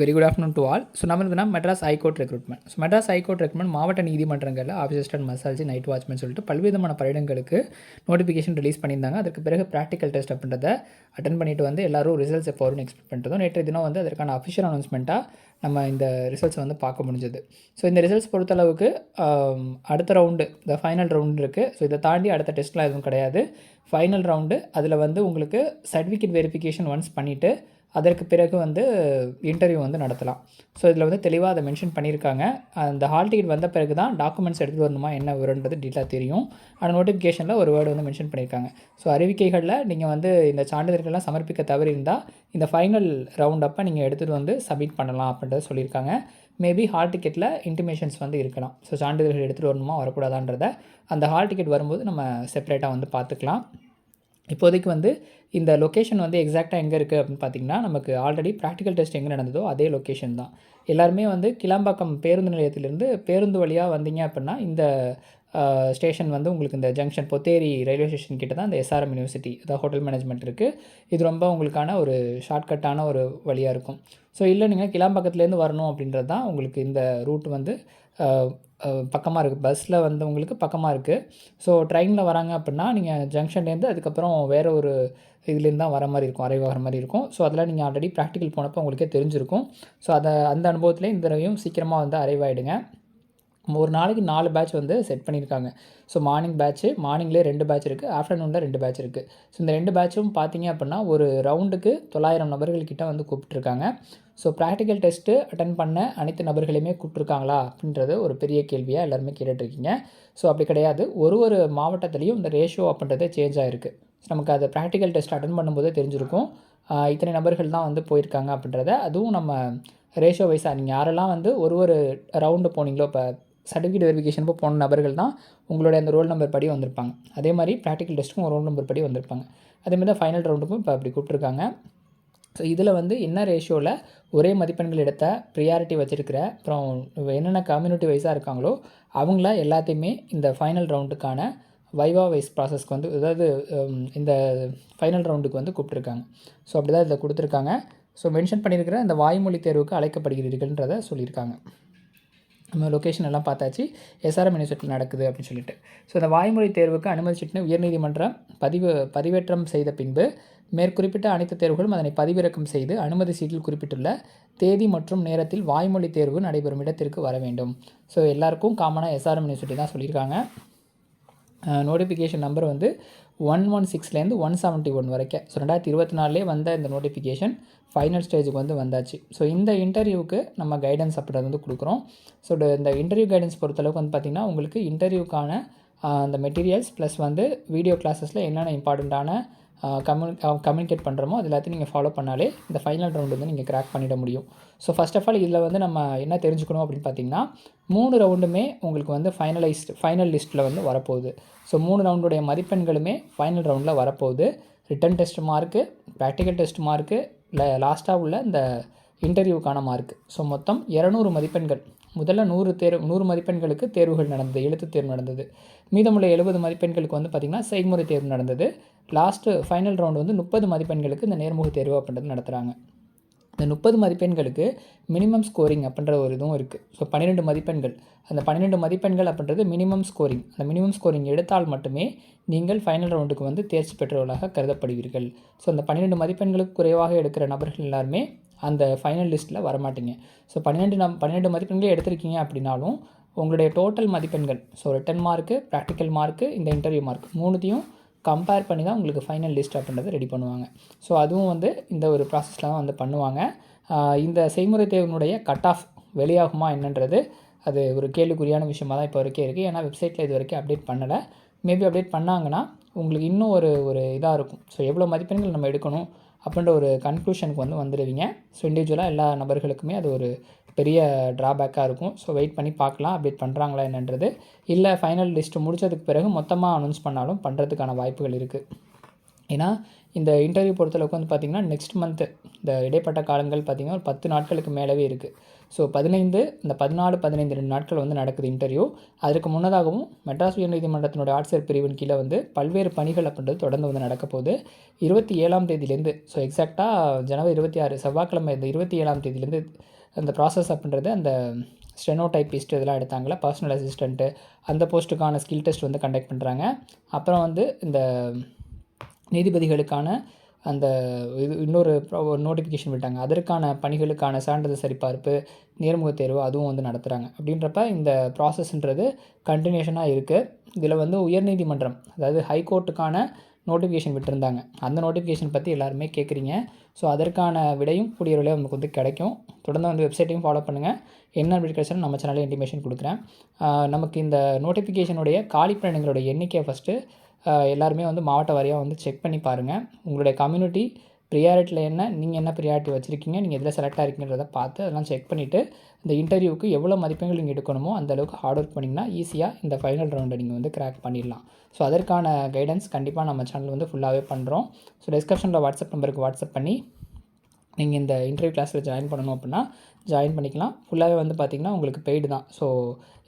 Very good afternoon to all. So நம்ம இருந்ததுனா Madras high court recruitment. So Madras high court recruitment மாவட்ட நீதிமன்றங்களில் office assistant, massage, night watchman சொல்லிட்டு பல்வேறுமான பணியிடங்களுக்கு நோட்டிஃபிகேஷன் ரிலீஸ் பண்ணியிருந்தாங்க. அதற்கு பிறகு ப்ராக்டிக்கல் டெஸ்ட் அப்படின்றத அட்டன் பண்ணிட்டு வந்து எல்லாரும் ரிசல்ட்ஸ் எப்போ வரும்னு எக்ஸ்பெக்ட் பண்ணிட்டோம். நேற்று தினம் வந்து அதற்கான அஃபிஷியல் அனௌன்ஸ்மெண்ட்டாக நம்ம இந்த ரிசல்ட்ஸ் வந்து பார்க்க முடிஞ்சது. ஸோ இந்த ரிசல்ட்ஸ் பொறுத்தளவுக்கு அடுத்த ரவுண்டு, இந்த ஃபைனல் ரவுண்டு இருக்குது. ஸோ இதை தாண்டி அடுத்த டெஸ்ட்லாம் எதுவும் கிடையாது. ஃபைனல் ரவுண்டு அதில் வந்து உங்களுக்கு சர்டிஃபிகேட் வெரிஃபிகேஷன் ஒன்ஸ் பண்ணிவிட்டு அதற்கு பிறகு வந்து இன்டர்வியூ வந்து நடத்தலாம். ஸோ இதில் வந்து தெளிவாக அதை மென்ஷன் பண்ணியிருக்காங்க. அந்த ஹால் டிக்கெட் வந்த பிறகு தான் டாக்குமெண்ட்ஸ் எடுத்துகிட்டு வரணுமா என்ன வருன்றது டீட்டெயிலாக தெரியும். ஆனால் நோட்டிஃபிகேஷனில் ஒரு வேர்டு வந்து மென்ஷன் பண்ணியிருக்காங்க. ஸோ அறிவிக்கைகளில் நீங்கள் வந்து இந்த சான்றிதழ்கள்லாம் சமர்ப்பிக்க தவறியிருந்தால் இந்த ஃபைனல் ரவுண்ட் அப்போ நீங்கள் எடுத்துகிட்டு வந்து சப்மிட் பண்ணலாம் அப்படின்றத சொல்லியிருக்காங்க. மேபி ஹால் டிக்கெட்டில் இன்டிமேஷன்ஸ் வந்து இருக்கலாம். ஸோ சான்றிதழ்கள் எடுத்துகிட்டு வரணுமா வரக்கூடாதான்றதை அந்த ஹால் டிக்கெட் வரும்போது நம்ம செப்பரேட்டாக வந்து பார்த்துக்கலாம். இப்போதைக்கு வந்து இந்த லொக்கேஷன் வந்து எக்ஸாக்டாக எங்கே இருக்குது அப்படின்னு பார்த்திங்கன்னா, நமக்கு ஆல்ரெடி ப்ராக்டிக்கல் டெஸ்ட் எங்கே நடந்ததோ அதே லொக்கேஷன் தான். எல்லாருமே வந்து கிளாம்பாக்கம் பேருந்து நிலையத்திலேருந்து பேருந்து வழியாக வந்தீங்க அப்படின்னா இந்த ஸ்டேஷன் வந்து உங்களுக்கு இந்த ஜங்ஷன் பொத்தேரி ரயில்வே ஸ்டேஷன் கிட்ட தான் இந்த எஸ்ஆர்எம் யூனிவர்சிட்டி, அதாவது ஹோட்டல் மேனேஜ்மெண்ட் இருக்குது. இது ரொம்ப உங்களுக்கான ஒரு ஷார்ட்கட்டான ஒரு வழியாக இருக்கும். ஸோ இல்லை நீங்கள் கிளாம்பாக்கத்துலேருந்து வரணும் அப்படின்றது தான் உங்களுக்கு இந்த ரூட் வந்து பக்கமாக இருக்குது. பஸ்ஸில் வந்து உங்களுக்கு பக்கமாக இருக்குது. ஸோ ட்ரெயினில் வராங்க அப்படின்னா நீங்கள் ஜங்ஷன்லேருந்து அதுக்கப்புறம் வேறு ஒரு இதுலேருந்து தான் வர மாதிரி இருக்கும், அரைவ் ஆகிற மாதிரி இருக்கும். ஸோ அதெல்லாம் நீங்கள் ஆல்ரெடி ப்ராக்டிக்கல் போனப்போ உங்களுக்கே தெரிஞ்சிருக்கும். ஸோ அந்த அனுபவத்தில் இந்த தடவையும் சீக்கிரமாக வந்து அரைவ் ஆகிடுங்க. ஒரு நாளைக்கு 4 பேட்ச் வந்து செட் பண்ணியிருக்காங்க. ஸோ மார்னிங் பேட்ச்சு, மார்னிங்லேயே 2 பேட்ச் இருக்குது, ஆஃப்டர்நூனில் 2 பேட்ச் இருக்குது. ஸோ இந்த 2 பேட்சும் பார்த்தீங்க அப்படின்னா ஒரு ரவுண்டுக்கு 900 நபர்கள்கிட்ட வந்து கூப்பிட்ருக்காங்க. ஸோ ப்ராக்டிக்கல் டெஸ்ட்டு அட்டன் பண்ண அனைத்து நபர்களையுமே கூப்பிட்ருக்காங்களா அப்படின்றது ஒரு பெரிய கேள்வியாக எல்லாருமே கேட்டுட்ருக்கீங்க. ஸோ அப்படி கிடையாது. ஒரு மாவட்டத்துலேயும் இந்த ரேஷியோ அப்படின்றதே சேஞ்ச் ஆகிருக்கு. ஸோ நமக்கு அது ப்ராக்டிக்கல் டெஸ்ட் அட்டன் பண்ணும்போதே தெரிஞ்சிருக்கும் இத்தனை நபர்கள் தான் வந்து போயிருக்காங்க அப்படின்றத. அதுவும் நம்ம ரேஷியோ வைஸாக நீங்கள் யாரெல்லாம் வந்து ஒரு ரவுண்டு போனீங்களோ, இப்போ சர்டிஃபிகேட் வெரிஃபிகேஷன் போன நபர்கள் தான் உங்களுடைய அந்த ரோல் நம்பர் படி வந்திருப்பாங்க. அதே மாதிரி ப்ராக்டிக்கல் டெஸ்ட்டுக்கும் ரோல் நம்பர் படி வந்திருப்பாங்க. அதேமாதிரி தான் ஃபைனல் ரவுண்டுக்கும் இப்போ அப்படி கூப்பிட்ருக்காங்க. ஸோ இதில் வந்து என்ன ரேஷியோவில் ஒரே மதிப்பெண்கள் எடுத்த ப்ரியாரிட்டி வச்சுருக்கிற அப்புறம் என்னென்ன கம்யூனிட்டி வைஸாக இருக்காங்களோ அவங்கள எல்லாத்தையுமே இந்த ஃபைனல் ரவுண்டுக்கான வைவா வைஸ் ப்ராசஸ்க்கு வந்து, அதாவது இந்த ஃபைனல் ரவுண்டுக்கு வந்து கூப்பிட்ருக்காங்க. ஸோ அப்படி தான் இதில் கொடுத்துருக்காங்க. ஸோ மென்ஷன் பண்ணியிருக்கிற இந்த வாய்மொழி தேர்வுக்கு அழைக்கப்படுகிறீர்கள்ன்றதை சொல்லியிருக்காங்க. நம்ம லொக்கேஷன் எல்லாம் பார்த்தாச்சு, எஸ்ஆர்எம் யூனிவர்சிட்டியில் நடக்குது அப்படின்னு சொல்லிட்டு. ஸோ இந்த வாய்மொழி தேர்வுக்கு அனுமதி சீட்டினை உயர்நீதிமன்றம் பதிவேற்றம் செய்த பின்பு மேற்குறிப்பிட்ட அனைத்து தேர்வுகளும் அதனை பதிவிறக்கம் செய்து அனுமதி சீட்டில் குறிப்பிட்டுள்ள தேதி மற்றும் நேரத்தில் வாய்மொழி தேர்வு நடைபெறும் இடத்திற்கு வர வேண்டும். ஸோ எல்லாருக்கும் காமனாக எஸ்ஆர்எம் யூனிவர்சிட்டி தான் சொல்லியிருக்காங்க. நோட்டிஃபிகேஷன் நம்பர் வந்து 116லேருந்து 171 வரைக்கும். ஸோ 2024 வந்த இந்த நோட்டிஃபிகேஷன் ஃபைனல் ஸ்டேஜுக்கு வந்து வந்தாச்சு. ஸோ இந்த இன்டர்வியூக்கு நம்ம கைடன்ஸ் அப்படின்றது வந்து கொடுக்குறோம். ஸோ இந்த இன்டர்வியூ கைடன்ஸ் பொறுத்தளவுக்கு வந்து பார்த்திங்கன்னா உங்களுக்கு இன்டர்வியூக்கான அந்த மெட்டீரியல்ஸ் ப்ளஸ் வந்து வீடியோ கிளாஸஸில் என்னென்ன இம்பார்ட்டண்ட்டான கம்யூனிகேட் பண்ணுறோமோ அது எல்லாத்தையும் நீங்கள் ஃபாலோ பண்ணாலே இந்த ஃபைனல் ரவுண்டு வந்து நீங்கள் கிராக் பண்ணிட முடியும். ஸோ ஃபர்ஸ்ட் ஆஃப் ஆல் இதில் வந்து நம்ம என்ன தெரிஞ்சுக்கணும் அப்படின்னு பார்த்திங்கன்னா 3 ரவுண்டுமே உங்களுக்கு வந்து ஃபைனல் லிஸ்ட்டில் வந்து வரப்போகுது. ஸோ 3 ரவுண்டுடைய மதிப்பெண்களுமே ஃபைனல் ரவுண்டில் வரப்போகுது. Written test mark, practical test mark, லாஸ்ட்டாக உள்ள இந்த இன்டர்வியூக்கான மார்க்கு. ஸோ மொத்தம் 200 மதிப்பெண்கள். முதல்ல 100 மதிப்பெண்களுக்கு தேர்வுகள் நடந்தது, எழுத்து தேர்வு நடந்தது. மீதமுள்ள 70 மதிப்பெண்களுக்கு வந்து பார்த்திங்கன்னா செய்முறை தேர்வு நடந்தது. லாஸ்ட்டு ஃபைனல் ரவுண்டு வந்து 30 மதிப்பெண்களுக்கு இந்த நேர்முக தேர்வு அப்படின்றது நடத்துகிறாங்க. இந்த 30 மதிப்பெண்களுக்கு மினிமம் ஸ்கோரிங் அப்படின்ற ஒரு இதுவும் இருக்குது. ஸோ 12 மதிப்பெண்கள். அந்த 12 மதிப்பெண்கள் அப்படின்றது மினிமம் ஸ்கோரிங். அந்த மினிமம் ஸ்கோரிங் எடுத்தால் மட்டுமே நீங்கள் ஃபைனல் ரவுண்டுக்கு வந்து தேர்ச்சி பெற்றவர்களாக கருதப்படுவீர்கள். ஸோ அந்த 12 மதிப்பெண்களுக்கு குறைவாக எடுக்கிற நபர்கள் எல்லாருமே அந்த ஃபைனல் லிஸ்ட்டில் வரமாட்டீங்க. ஸோ 12 மதிப்பெண்களே எடுத்திருக்கீங்க அப்படின்னாலும் உங்களுடைய டோட்டல் மதிப்பெண்கள், so return mark, practical mark, இந்த இன்டர்வியூ மார்க் 3த்தையும் கம்பேர் பண்ணி தான் உங்களுக்கு ஃபைனல் லிஸ்ட் அப்படின்றத ரெடி பண்ணுவாங்க. ஸோ அதுவும் வந்து இந்த ஒரு ப்ராசஸில் தான் வந்து பண்ணுவாங்க. இந்த செய்முறை தேர்வினுடைய கட் ஆஃப் வெளியாகுமா என்னன்றது அது ஒரு கேள்விக்குறியான விஷயமாக தான் இப்போ வரைக்கும் இருக்குது. ஏன்னா வெப்சைட்டில் இது வரைக்கும் அப்டேட் பண்ணலை. மேபி அப்டேட் பண்ணாங்கன்னா உங்களுக்கு இன்னும் ஒரு இதாக இருக்கும். ஸோ எவ்வளோ மதிப்பெண்கள் நம்ம எடுக்கணும் அப்படின்ற ஒரு கன்க்ளூஷனுக்கு வந்து வந்துடுவீங்க. ஸோ இண்டிவிஜுவலாக எல்லா நபர்களுக்குமே அது ஒரு பெரிய ட்ராபேக்காக இருக்கும். ஸோ வெயிட் பண்ணி பார்க்கலாம் அப்டேட் பண்ணுறாங்களா என்னன்றது. இல்லை ஃபைனல் லிஸ்ட்டு முடித்ததுக்கு பிறகு மொத்தமாக அனௌன்ஸ் பண்ணாலும் பண்ணுறதுக்கான வாய்ப்புகள் இருக்குது. ஏன்னா இந்த இன்டர்வியூ பொறுத்தளவுக்கு வந்து பார்த்திங்கன்னா நெக்ஸ்ட் மந்த்து இந்த இடைப்பட்ட காலங்கள் பார்த்திங்கன்னா ஒரு 10 நாட்களுக்கு மேலவே இருக்குது. ஸோ 15 இந்த 14, 15 2 நாட்கள் வந்து நடக்குது இன்டர்வியூ. அதற்கு முன்னதாகவும் மெட்ராஸ் உயர்நீதிமன்றத்தினுடைய ஆட்சியர் பிரிவின் கீழே வந்து பல்வேறு பணிகள் அப்படின்றது தொடர்ந்து வந்து நடக்க போகுது. 27ஆம் தேதியிலேருந்து, ஸோ எக்ஸாக்டாக ஜனவரி 26 செவ்வாய்க்கிழமை இந்த 27ஆம் தேதியிலேருந்து அந்த ப்ராசஸ் அப்படின்றது அந்த ஸ்டெனோடைப்பிஸ்ட் இதெல்லாம் எடுத்தாங்களா, பர்சனல் அசிஸ்டண்ட்டு அந்த போஸ்ட்டுக்கான ஸ்கில் டெஸ்ட் வந்து கண்டக்ட் பண்ணுறாங்க. அப்புறம் வந்து இந்த நீதிபதிகளுக்கான அந்த இன்னொரு நோட்டிஃபிகேஷன் விட்டாங்க. அதற்கான பணிகளுக்கான சான்றிதழ் சரிபார்ப்பு, நேர்முகத் தேர்வு அதுவும் வந்து நடத்துகிறாங்க. அப்படின்றப்ப இந்த ப்ராசஸ்ன்றது கண்டினியூஷனாக இருக்குது. இதில் வந்து உயர்நீதிமன்றம், அதாவது ஹைகோர்ட்டுக்கான நோட்டிஃபிகேஷன் விட்டுருந்தாங்க. அந்த நோட்டிஃபிகேஷன் பற்றி எல்லாருமே கேட்குறீங்க. ஸோ அதற்கான விடையும் கூடிய விரைவில் நமக்கு வந்து கிடைக்கும். தொடர்ந்து வந்து வெப்சைட்டையும் ஃபாலோ பண்ணுங்கள். என்ன அப்டேட் கிடைச்சாலும் நம்ம சேனலில் இன்டிமேஷன் கொடுக்குறேன். நமக்கு இந்த நோட்டிஃபிகேஷனுடைய காலிப்பணிகளோட எண்ணிக்கையை ஃபஸ்ட்டு எல்லாருமே வந்து மாவட்ட வாரியாக வந்து செக் பண்ணி பாருங்கள். உங்களுடைய கம்யூனிட்டி ப்ரியாரிட்டியில் என்ன, நீங்கள் என்ன ப்ரியாரிட்டி வச்சுருக்கீங்க, நீங்கள் எதில் செலக்ட் ஆகிருக்கீங்கிறத பார்த்து அதெல்லாம் செக் பண்ணிவிட்டு இந்த இன்டர்வியூக்கு எவ்வளோ மதிப்பெண்கள் நீங்கள் எடுக்கணுமோ அந்தளவுக்கு ஹார்ட் ஒர்க் பண்ணிங்கன்னா ஈஸியாக இந்த ஃபைனல் ரவுண்டை நீங்கள் வந்து கிராக் பண்ணிடலாம். ஸோ அதற்கான கைடன்ஸ் கண்டிப்பாக நம்ம சேனல் வந்து ஃபுல்லாகவே பண்ணுறோம். ஸோ டிஸ்கிரிப்ஷனில் வாட்ஸ்அப் நம்பருக்கு வாட்ஸ்அப் பண்ணி நீங்கள் இந்த இன்டர்வியூ கிளாஸில் ஜாயின் பண்ணணும் அப்படின்னா ஜாயின் பண்ணிக்கலாம். ஃபுல்லாகவே வந்து பார்த்திங்கன்னா உங்களுக்கு பெய்டு தான். ஸோ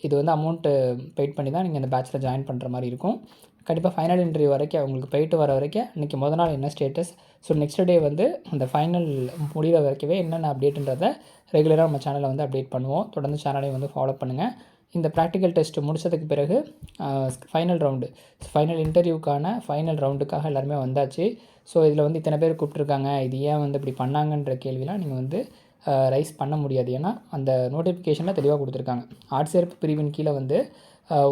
இது வந்து அமௌண்ட்டு பெய்ட் பண்ணி தான் நீங்கள் இந்த பேட்சில் ஜாயின் பண்ணுற மாதிரி இருக்கும். கண்டிப்பாக ஃபைனல் இன்டர்வியூ வரைக்கும் அவங்களுக்கு போயிட்டு வர வரைக்கும் இன்றைக்கி முதல் நாள் என்ன ஸ்டேட்டஸ், ஸோ நெக்ஸ்ட் டே வந்து அந்த ஃபைனல் முடிகிற வரைக்கவே என்னென்ன அப்டேட்டுன்றதை ரெகுலராக நம்ம சேனலில் வந்து அப்டேட் பண்ணுவோம். தொடர்ந்து சேனலையும் வந்து ஃபாலோ பண்ணுங்கள். இந்த ப்ராக்டிக்கல் டெஸ்ட்டு முடித்ததுக்கு பிறகு ஃபைனல் ரவுண்டு, ஃபைனல் இன்டர்வியூக்கான ஃபைனல் ரவுண்டுக்காக எல்லாருமே வந்தாச்சு. ஸோ இதில் வந்து இத்தனை பேர் கூப்பிட்ருக்காங்க, இது ஏன் வந்து இப்படி பண்ணாங்கன்ற கேள்விலாம் நீங்கள் வந்து ரைஸ் பண்ண முடியாது. ஏன்னா அந்த நோட்டிஃபிகேஷனில் தெளிவாக கொடுத்துருக்காங்க. ஆட்சியர் பிரிவின் கீழே வந்து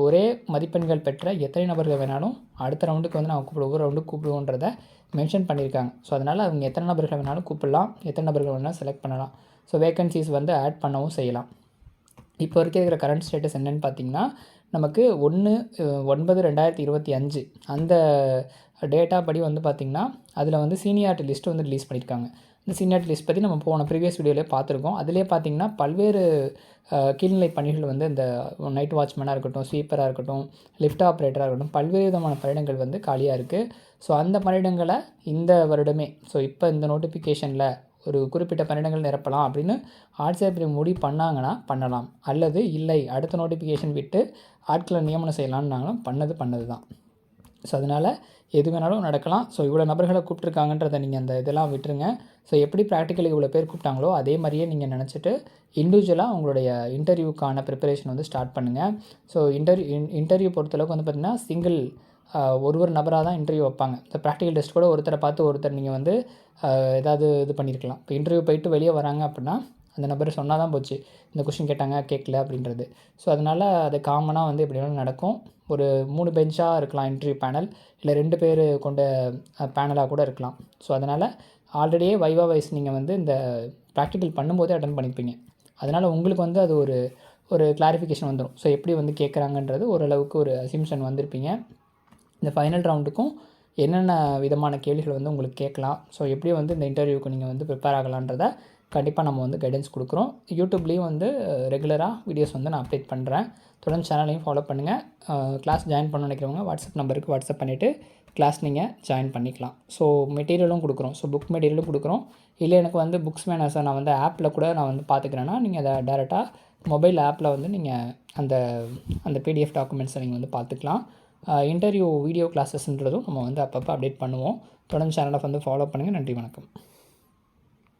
ஒரே மதிப்பெண்கள் பெற்ற எத்தனை நபர்கள் வேணாலும் அடுத்த ரவுண்டுக்கு வந்து நான் ஒவ்வொரு ரவுண்டுக்கு கூப்பிடுவோன்றதை மென்ஷன் பண்ணியிருக்காங்க. ஸோ அதனால் அவங்க எத்தனை நபர்கள் வேணாலும் கூப்பிடலாம், எத்தனை நபர்கள் வேணாலும் செலக்ட் பண்ணலாம். ஸோ வேகன்சிஸ் வந்து ஆட் பண்ணவும் செய்யலாம். இப்போ இருக்கிற கரண்ட் ஸ்டேட்டஸ் என்னென்னு பார்த்தீங்கன்னா, நமக்கு 1/9/2025 அந்த டேட்டா படி வந்து பார்த்திங்கன்னா அதில் வந்து சீனியாரிட்டி லிஸ்ட்டு வந்து ரிலீஸ் பண்ணியிருக்காங்க. இந்த சீனியாரிட்டி லிஸ்ட் பற்றி நம்ம போன ப்ரீவியஸ் வீடியோவிலே பார்த்துருக்கோம். அதிலே பார்த்திங்கன்னா பல்வேறு கீழ்நிலை பணிகள் வந்து இந்த நைட் வாட்ச்மேனாக இருக்கட்டும், ஸ்வீப்பராக இருக்கட்டும், லிஃப்ட் ஆப்ரேட்டராக இருக்கட்டும், பல்வேறு விதமான பணியிடங்கள் வந்து காலியாக இருக்குது. ஸோ அந்த பணியிடங்களை இந்த வருடமே, ஸோ இப்போ இந்த நோட்டிஃபிகேஷனில் ஒரு குறிப்பிட்ட பணியிடங்கள் நிரப்பலாம் அப்படின்னு ஆட்சியர் பிரிவு முடிவு பண்ணாங்கன்னா பண்ணலாம், அல்லது இல்லை அடுத்த நோட்டிஃபிகேஷன் விட்டு ஆட்களை நியமனம் செய்யலான்னாலும் பண்ணது தான். ஸோ அதனால் எது வேணாலும் நடக்கலாம். ஸோ இவ்வளோ நபர்களை கூப்பிட்ருக்காங்கன்றதை நீங்கள் அந்த இதெல்லாம் விட்டுருங்க. ஸோ எப்படி ப்ராக்டிக்கலுக்கு இவ்வளோ பேர் கூப்பிட்டாங்களோ அதே மாதிரியே நீங்கள் நினச்சிட்டு இண்டிவிஜுவலாக உங்களுடைய இன்டர்வியூக்கான ப்ரிப்பரேஷன் வந்து ஸ்டார்ட் பண்ணுங்கள். ஸோ இன்டர்வியூ பொறுத்தளவுக்கு வந்து பார்த்திங்கன்னா சிங்கிள் ஒரு நபராக தான் இன்டர்வியூ வைப்பாங்க. இந்த ப்ராக்டிக்கல் டெஸ்ட் கூட ஒருத்தரை பார்த்து ஒருத்தர் நீங்கள் வந்து ஏதாவது இது பண்ணியிருக்கலாம். இப்போ இன்டர்வியூ போயிட்டு வெளியே வராங்க அப்படின்னா அந்த நபர் சொன்னால் தான் போச்சு, இந்த கொஷின் கேட்டாங்க கேட்கல அப்படின்றது. ஸோ அதனால் அது காமனாக வந்து எப்படி வேணாலும் நடக்கும். ஒரு 3 பெஞ்சாக இருக்கலாம் இன்டர்வியூ பேனல், இல்லை 2 பேர் கொண்ட பேனலாக கூட இருக்கலாம். ஸோ அதனால் ஆல்ரெடியே வைவா வைஸ் நீங்கள் வந்து இந்த ப்ராக்டிக்கல் பண்ணும்போதே அட்டன் பண்ணியிருப்பீங்க. அதனால் உங்களுக்கு வந்து அது ஒரு கிளாரிஃபிகேஷன் வந்துடும். ஸோ எப்படி வந்து கேட்குறாங்கன்றது ஓரளவுக்கு ஒரு அசிம்ஷன் வந்திருப்பீங்க. இந்த ஃபைனல் ரவுண்டுக்கும் என்னென்ன விதமான கேள்விகள் வந்து உங்களுக்கு கேட்கலாம், ஸோ எப்படி வந்து இந்த இன்டர்வியூக்கு நீங்கள் வந்து ப்ரிப்பேர் ஆகலான்றதை கண்டிப்பாக நம்ம வந்து கைடன்ஸ் கொடுக்குறோம். யூடியூப்லேயும் வந்து ரெகுலராக வீடியோஸ் வந்து நான் அப்டேட் பண்ணுறேன். தொடர்ந்து சேனலையும் ஃபாலோ பண்ணுங்கள். கிளாஸ் ஜாயின் பண்ண நினைக்கிறவங்க வாட்ஸ்அப் நம்பருக்கு வாட்ஸ்அப் பண்ணிவிட்டு கிளாஸ் நீங்கள் ஜாயின் பண்ணிக்கலாம். ஸோ மெட்டீரியலும் கொடுக்குறோம், ஸோ புக் மெட்டீரியலும் கொடுக்குறோம். இல்லை எனக்கு வந்து புக்ஸ் வேணாம் சார், நான் வந்து ஆப்பில் கூட நான் வந்து பார்த்துக்கிறேன்னா நீங்கள் அதை டேரெக்டாக மொபைல் ஆப்பில் வந்து நீங்கள் அந்த பிடிஎஃப் டாக்குமெண்ட்ஸை நீங்கள் வந்து பார்த்துக்கலாம். இன்டர்வியூ வீடியோ கிளாஸஸ்ன்றதும் நம்ம வந்து அப்பப்போ அப்டேட் பண்ணுவோம். தொடர்ந்து சேனலை வந்து ஃபாலோ பண்ணுங்கள். நன்றி, வணக்கம்.